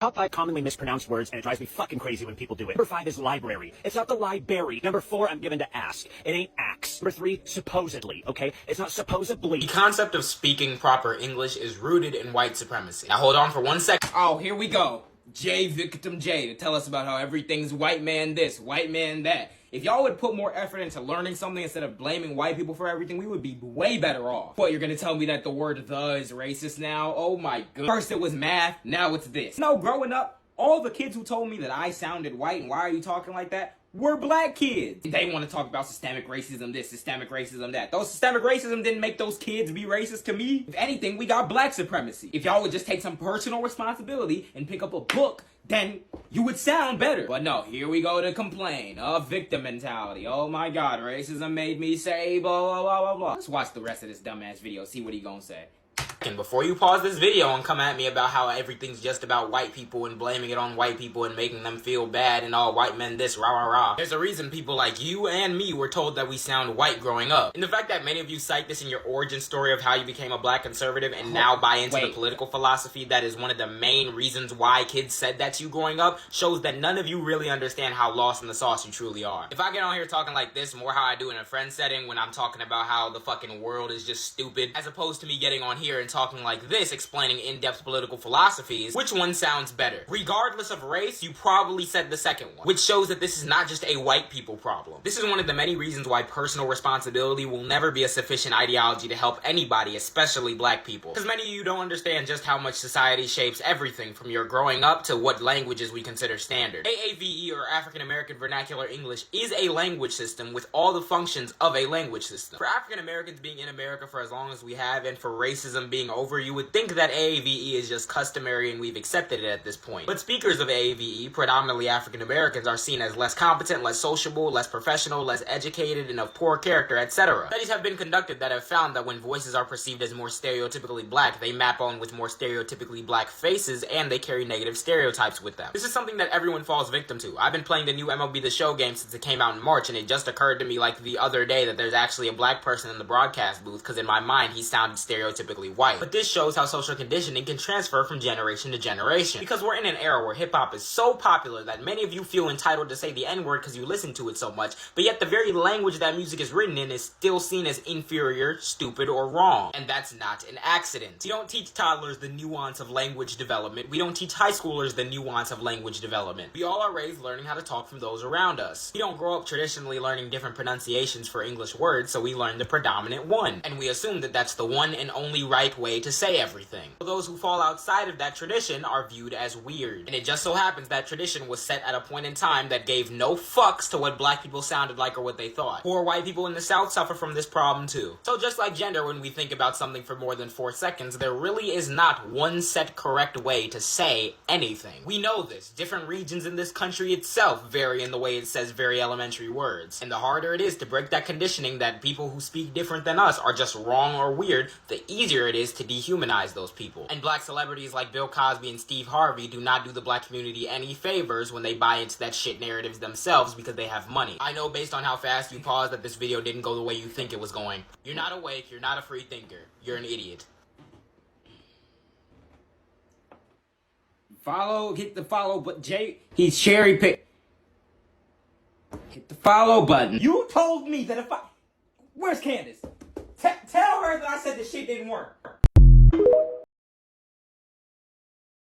top 5 commonly mispronounced words, and it drives me fucking crazy when people do it. Number 5 is library. It's not the library. Number 4, I'm given to ask. It ain't ax. Number 3, supposedly, okay? It's not supposedly. The concept of speaking proper English is rooted in white supremacy. Now hold on for 1 second. Oh, here we go. Jwilliamj to tell us about how everything's white man this, white man that. If y'all would put more effort into learning something instead of blaming white people for everything, we would be way better off. What, you're gonna tell me that the word the is racist now? Oh my god. First it was math, now it's this. No, growing up, all the kids who told me that I sounded white and why are you talking like that were black kids. They want to talk about systemic racism this, systemic racism that. Those systemic racism didn't make those kids be racist to me. If anything, we got black supremacy. If y'all would just take some personal responsibility and pick up a book, then you would sound better. But no, here we go to complain. Victim mentality. Oh my god, racism made me say blah blah blah blah blah. Let's watch the rest of this dumbass video, see what he gonna say. And before you pause this video and come at me about how everything's just about white people and blaming it on white people and making them feel bad and all white men this, rah rah rah. There's a reason people like you and me were told that we sound white growing up. And the fact that many of you cite this in your origin story of how you became a black conservative and now buy into the political philosophy that is one of the main reasons why kids said that to you growing up shows that none of you really understand how lost in the sauce you truly are. If I get on here talking like this, more how I do in a friend setting when I'm talking about how the fucking world is just stupid, as opposed to me getting on here and talking like this, explaining in-depth political philosophies, which one sounds better? Regardless of race, you probably said the second one, which shows that this is not just a white people problem. This is one of the many reasons why personal responsibility will never be a sufficient ideology to help anybody, especially black people. Because many of you don't understand just how much society shapes everything from your growing up to what languages we consider standard. AAVE, or African American Vernacular English, is a language system with all the functions of a language system. For African Americans being in America for as long as we have, and for racism being over, you would think that AAVE is just customary and we've accepted it at this point. But speakers of AAVE, predominantly African Americans, are seen as less competent, less sociable, less professional, less educated, and of poor character, etc. Studies have been conducted that have found that when voices are perceived as more stereotypically black, they map on with more stereotypically black faces, and they carry negative stereotypes with them. This is something that everyone falls victim to. I've been playing the new MLB The Show game since it came out in March, and it just occurred to me like the other day that there's actually a black person in the broadcast booth, because in my mind he sounded stereotypically white. But this shows how social conditioning can transfer from generation to generation. Because we're in an era where hip-hop is so popular that many of you feel entitled to say the N-word because you listen to it so much, but yet the very language that music is written in is still seen as inferior, stupid, or wrong. And that's not an accident. We don't teach toddlers the nuance of language development. We don't teach high schoolers the nuance of language development. We all are raised learning how to talk from those around us. We don't grow up traditionally learning different pronunciations for English words, so we learn the predominant one. And we assume that that's the one and only right way to say everything. Those who fall outside of that tradition are viewed as weird. And it just so happens that tradition was set at a point in time that gave no fucks to what black people sounded like or what they thought. Poor white people in the South suffer from this problem too. So just like gender, when we think about something for more than 4 seconds, there really is not one set correct way to say anything. We know this. Different regions in this country itself vary in the way it says very elementary words. And the harder it is to break that conditioning that people who speak different than us are just wrong or weird, the easier it is to dehumanize those people. And black celebrities like Bill Cosby and Steve Harvey do not do the black community any favors when they buy into that shit narratives themselves because they have money. I know based on how fast you paused that this video didn't go the way you think it was going. You're not awake, you're not a free thinker. You're an idiot. Hit the follow, but he's cherry pick. Hit the follow button. You told me that if where's Candace? Tell her that I said the shit didn't work.